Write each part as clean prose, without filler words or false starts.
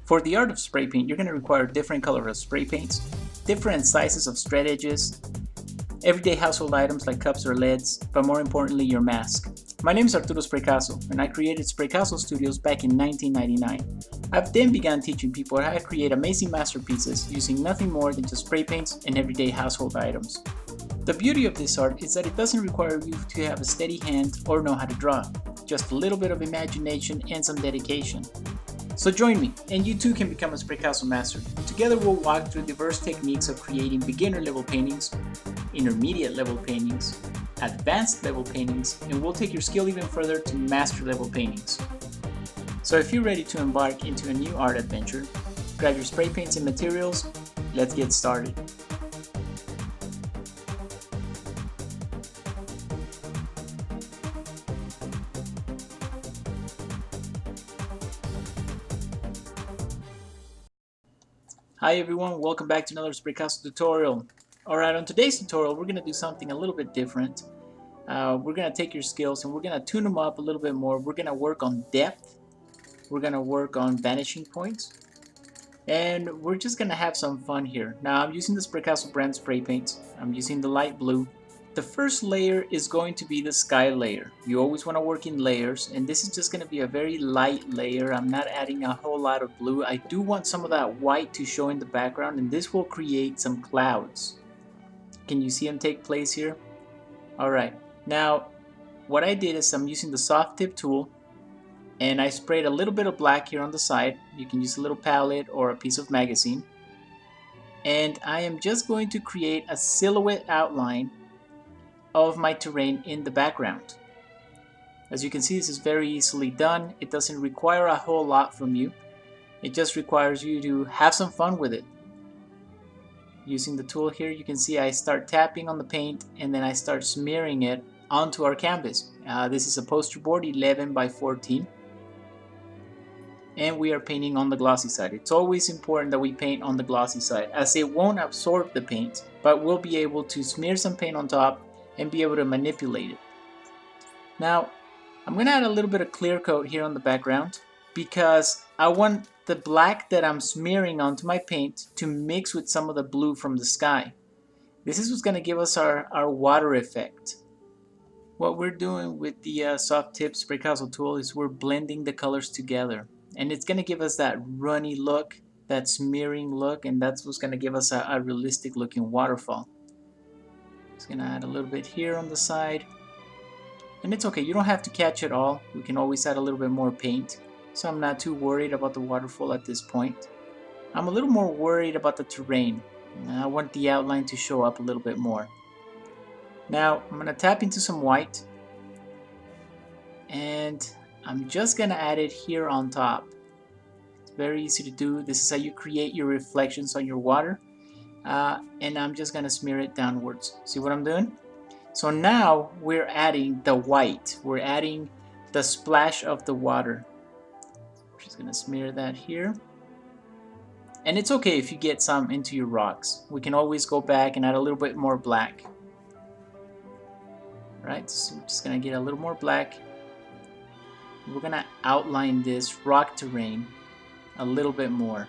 For the art of spray paint, you're going to require different colors of spray paints, different sizes of straight edges, everyday household items like cups or lids, but more importantly, your mask. My name is Arturo Spraycasso, and I created Spraycasso Studios back in 1999. I've then begun teaching people how to create amazing masterpieces using nothing more than just spray paints and everyday household items. The beauty of this art is that it doesn't require you to have a steady hand or know how to draw, just a little bit of imagination and some dedication. So join me, and you too can become a Spraycasso master. Together we'll walk through diverse techniques of creating beginner level paintings, intermediate level paintings, advanced level paintings, and we'll take your skill even further to master level paintings. So if you're ready to embark into a new art adventure, grab your spray paints and materials, let's get started. Hi everyone, welcome back to another Spraycasso tutorial. Alright, on today's tutorial we're going to do something a little bit different. We're going to take your skills and we're going to tune them up a little bit more. We're going to work on depth, we're going to work on vanishing points, and we're just going to have some fun here. Now I'm using the Spraycasso brand spray paints. I'm using the light blue. The first layer is going to be the sky layer. You always want to work in layers, and this is just going to be a very light layer. I'm not adding a whole lot of blue. I do want some of that white to show in the background, and this will create some clouds. Can you see them take place here? Alright, now what I did is I'm using the soft tip tool, and I sprayed a little bit of black here on the side. You can use a little palette or a piece of magazine, and I am just going to create a silhouette outline of my terrain in the background. As you can see, this is very easily done. It doesn't require a whole lot from you. It just requires you to have some fun with it. Using the tool here, you can see I start tapping on the paint and then I start smearing it onto our canvas. This is a poster board 11 by 14, and we are painting on the glossy side. It's always important that we paint on the glossy side, as it won't absorb the paint, but we'll be able to smear some paint on top and be able to manipulate it. Now I'm going to add a little bit of clear coat here on the background because I want the black that I'm smearing onto my paint to mix with some of the blue from the sky. This is what's going to give us our water effect. What we're doing with the soft tip Spraycasso tool is we're blending the colors together, and it's going to give us that runny look, that smearing look, and that's what's going to give us a realistic looking waterfall. Just gonna add a little bit here on the side, and it's okay, you don't have to catch it all. We can always add a little bit more paint, so I'm not too worried about the waterfall at this point. I'm a little more worried about the terrain. I want the outline to show up a little bit more. Now I'm gonna tap into some white, and I'm just gonna add it here on top. It's very easy to do. This is how you create your reflections on your water. And I'm just gonna smear it downwards. See what I'm doing? So now we're adding the white. We're adding the splash of the water. I'm just gonna smear that here. And it's okay if you get some into your rocks. We can always go back and add a little bit more black. Right, so we're just gonna get a little more black. We're gonna outline this rock terrain a little bit more.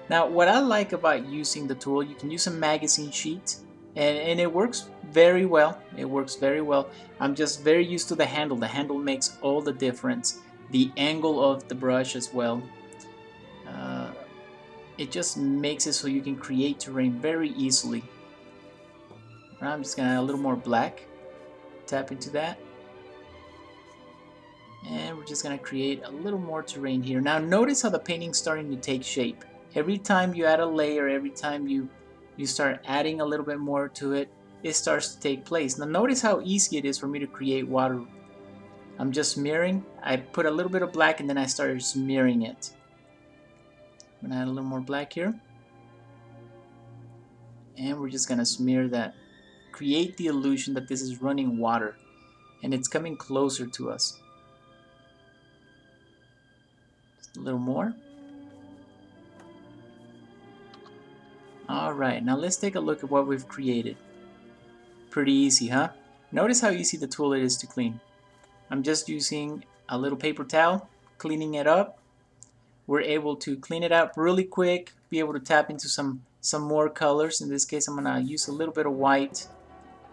Now what I like about using the tool, you can use a magazine sheet, and it works very well. It works very well. I'm just very used to the handle. The handle makes all the difference. The angle of the brush as well. It just makes it so you can create terrain very easily. I'm just gonna add a little more black. Tap into that. And we're just gonna create a little more terrain here. Now notice how the painting's starting to take shape. Every time you add a layer, every time you start adding a little bit more to it, it starts to take place. Now notice how easy it is for me to create water. I'm just smearing. I put a little bit of black and then I started smearing it. I'm gonna add a little more black here. And we're just gonna smear that. Create the illusion that this is running water and it's coming closer to us. Just a little more. Alright, now let's take a look at what we've created. Pretty easy, huh? Notice how easy the tool is to clean. I'm just using a little paper towel cleaning it up. We're able to clean it up really quick, be able to tap into some more colors. In this case, I'm gonna use a little bit of white.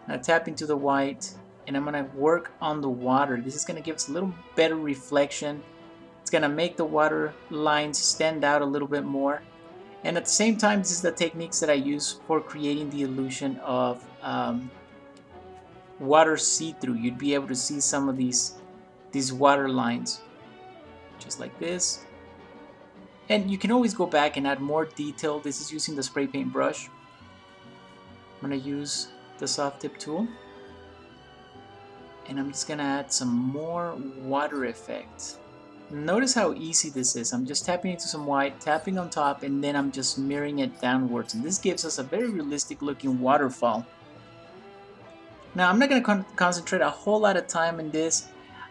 Now tap into the white, and I'm gonna work on the water. This is gonna give us a little better reflection. It's gonna make the water lines stand out a little bit more. And at the same time, this is the techniques that I use for creating the illusion of water see-through. You'd be able to see some of these water lines, just like this. And you can always go back and add more detail. This is using the spray paint brush. I'm going to use the soft tip tool, and I'm just going to add some more water effect. Notice how easy this is. I'm just tapping into some white, tapping on top, and then I'm just mirroring it downwards, and this gives us a very realistic looking waterfall. Now I'm not going to concentrate a whole lot of time in this.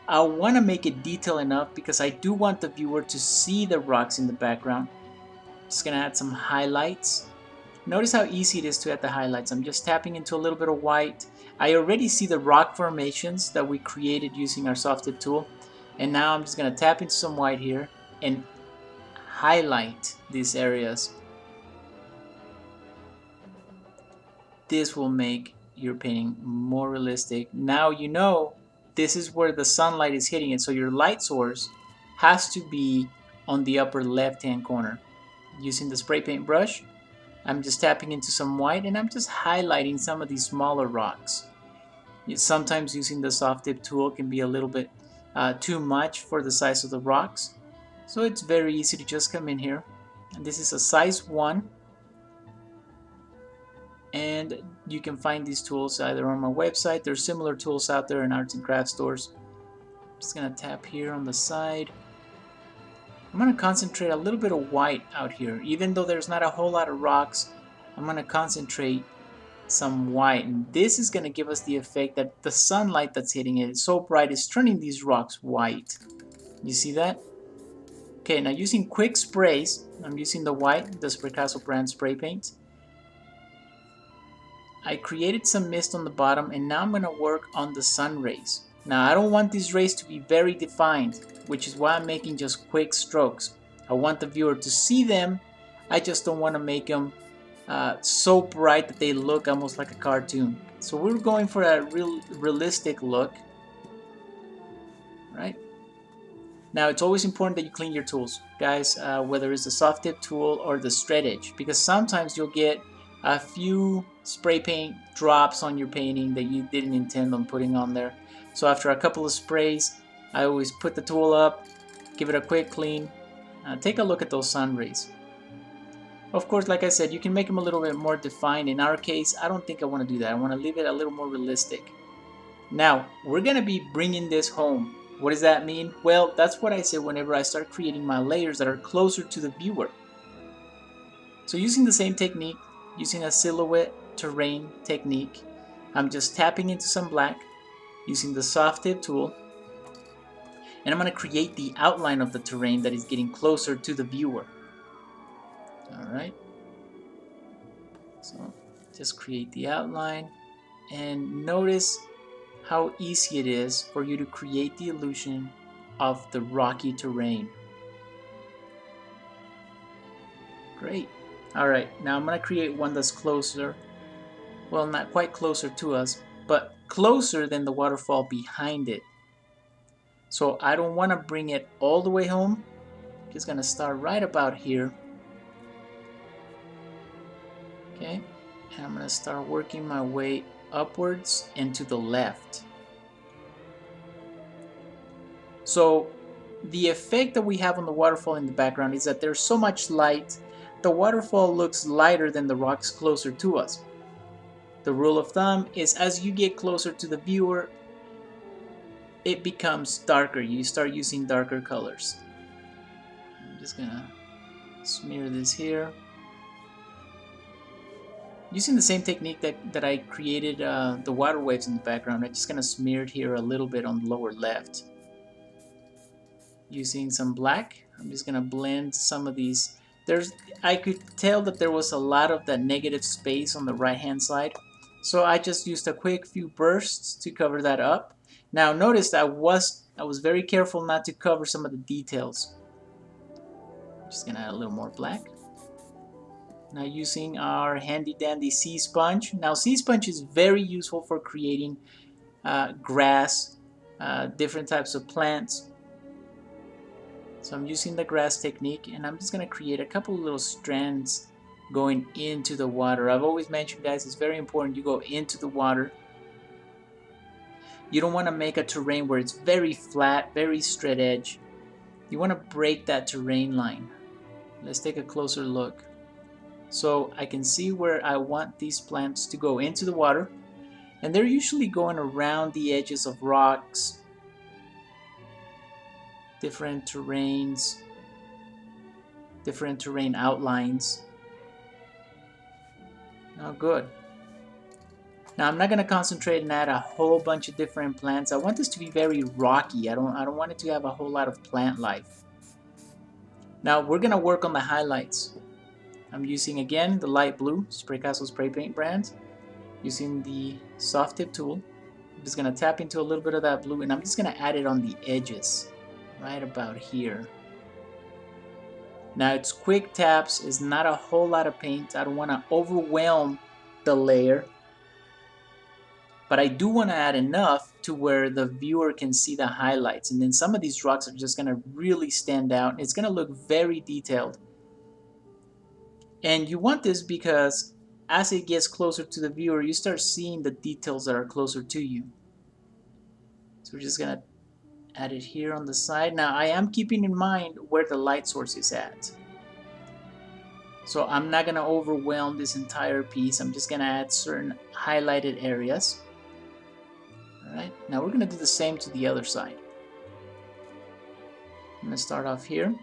I want to make it detailed enough because I do want the viewer to see the rocks in the background. Just going to add some highlights. Notice how easy it is to add the highlights. I'm just tapping into a little bit of white. I already see the rock formations that we created using our soft tip tool. And now I'm just going to tap into some white here and highlight these areas. This will make your painting more realistic. Now you know this is where the sunlight is hitting it, so your light source has to be on the upper left hand corner. Using the spray paint brush, I'm just tapping into some white and I'm just highlighting some of these smaller rocks. Sometimes using the soft tip tool can be a little bit too much for the size of the rocks, so it's very easy to just come in here, and this is a size 1. And you can find these tools either on my website. There's similar tools out there in arts and crafts stores. I'm just going to tap here on the side. I'm going to concentrate a little bit of white out here. Even though there's not a whole lot of rocks, I'm going to concentrate some white. And this is going to give us the effect that the sunlight that's hitting it is so bright, it's turning these rocks white. You see that? Okay, now using quick sprays, I'm using the white, the Spraycasso brand spray paint. I created some mist on the bottom, and now I'm going to work on the sun rays. Now I don't want these rays to be very defined, which is why I'm making just quick strokes. I want the viewer to see them. I just don't want to make them so bright that they look almost like a cartoon. So we're going for a realistic look, right? Now it's always important that you clean your tools, guys, whether it's the soft tip tool or the straight edge, because sometimes you'll get a few spray paint drops on your painting that you didn't intend on putting on there. So after a couple of sprays, I always put the tool up, give it a quick clean, take a look at those sun rays. Of course, like I said, you can make them a little bit more defined. In our case, I don't think I want to do that. I want to leave it a little more realistic. Now, we're going to be bringing this home. What does that mean? Well, that's what I say whenever I start creating my layers that are closer to the viewer. So using the same technique, using a silhouette terrain technique, I'm just tapping into some black using the soft tip tool, and I'm going to create the outline of the terrain that is getting closer to the viewer. Alright, so just create the outline, and notice how easy it is for you to create the illusion of the rocky terrain. Great. Alright, now I'm going to create one that's closer, well, not quite closer to us, but closer than the waterfall behind it. So I don't want to bring it all the way home. I'm just going to start right about here. Okay, and I'm going to start working my way upwards and to the left. So the effect that we have on the waterfall in the background is that there's so much light, the waterfall looks lighter than the rocks closer to us. The rule of thumb is as you get closer to the viewer, it becomes darker. You start using darker colors. I'm just going to smear this here. Using the same technique that I created the water waves in the background, I'm just going to smear it here a little bit on the lower left. Using some black, I'm just going to blend some of these. I could tell that there was a lot of that negative space on the right hand side, so I just used a quick few bursts to cover that up. Now notice that I was I was very careful not to cover some of the details. Just gonna add a little more black. Now using our handy dandy sea sponge. Now sea sponge is very useful for creating grass, different types of plants. So I'm using the grass technique, and I'm just gonna create a couple of little strands going into the water. I've always mentioned, guys, it's very important you go into the water. You don't want to make a terrain where it's very flat, very straight edge. You want to break that terrain line. Let's take a closer look. So I can see where I want these plants to go into the water, and they're usually going around the edges of rocks, different terrains, different terrain outlines. Oh, good. Now I'm not going to concentrate and add a whole bunch of different plants. I want this to be very rocky. I don't want it to have a whole lot of plant life. Now we're going to work on the highlights. I'm using again the light blue Spraycasso spray paint brand, using the soft tip tool. I'm just going to tap into a little bit of that blue, and I'm just going to add it on the edges right about here. Now it's quick taps, it's not a whole lot of paint. I don't want to overwhelm the layer, but I do want to add enough to where the viewer can see the highlights, and then some of these rocks are just going to really stand out. It's going to look very detailed. And you want this because as it gets closer to the viewer, you start seeing the details that are closer to you. So we're just going to add it here on the side. Now I am keeping in mind where the light source is at. So I'm not going to overwhelm this entire piece. I'm just going to add certain highlighted areas. Alright, now we're going to do the same to the other side. I'm going to start off here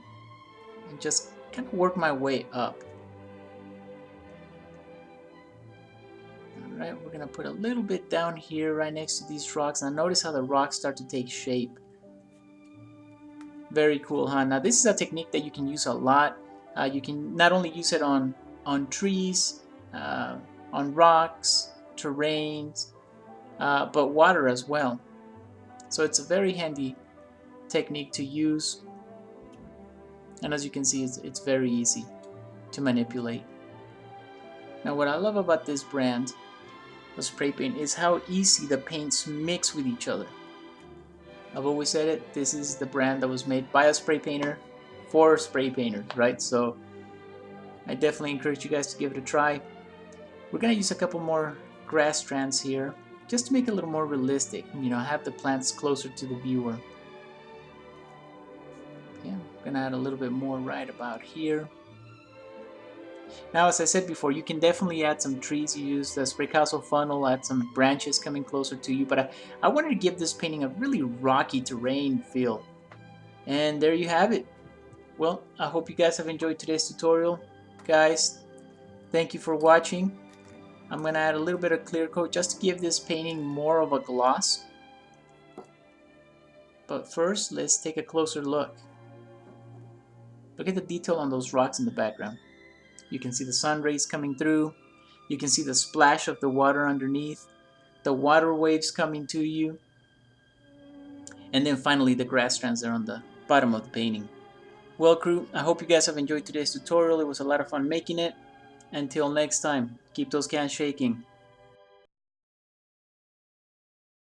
and just kind of work my way up. Alright, we're going to put a little bit down here right next to these rocks. Now notice how the rocks start to take shape. Very cool, huh? Now this is a technique that you can use a lot. You can not only use it on trees, on rocks, terrains, but water as well. So it's a very handy technique to use, and as you can see, it's very easy to manipulate. Now what I love about this brand of spray paint is how easy the paints mix with each other. I've always said it, this is the brand that was made by a spray painter for spray painters, right? So I definitely encourage you guys to give it a try. We're going to use a couple more grass strands here just to make it a little more realistic, you know, have the plants closer to the viewer. Yeah, I'm going to add a little bit more right about here. Now, as I said before, you can definitely add some trees. You use the Spraycasso funnel, add some branches coming closer to you, but I wanted to give this painting a really rocky terrain feel. And there you have it. Well, I hope you guys have enjoyed today's tutorial. Guys, thank you for watching. I'm going to add a little bit of clear coat just to give this painting more of a gloss. But first, let's take a closer look. Look at the detail on those rocks in the background. You can see the sun rays coming through. You can see the splash of the water underneath, the water waves coming to you, and then finally the grass strands there on the bottom of the painting. Well, crew, I hope you guys have enjoyed today's tutorial. It was a lot of fun making it. Until next time, keep those cans shaking.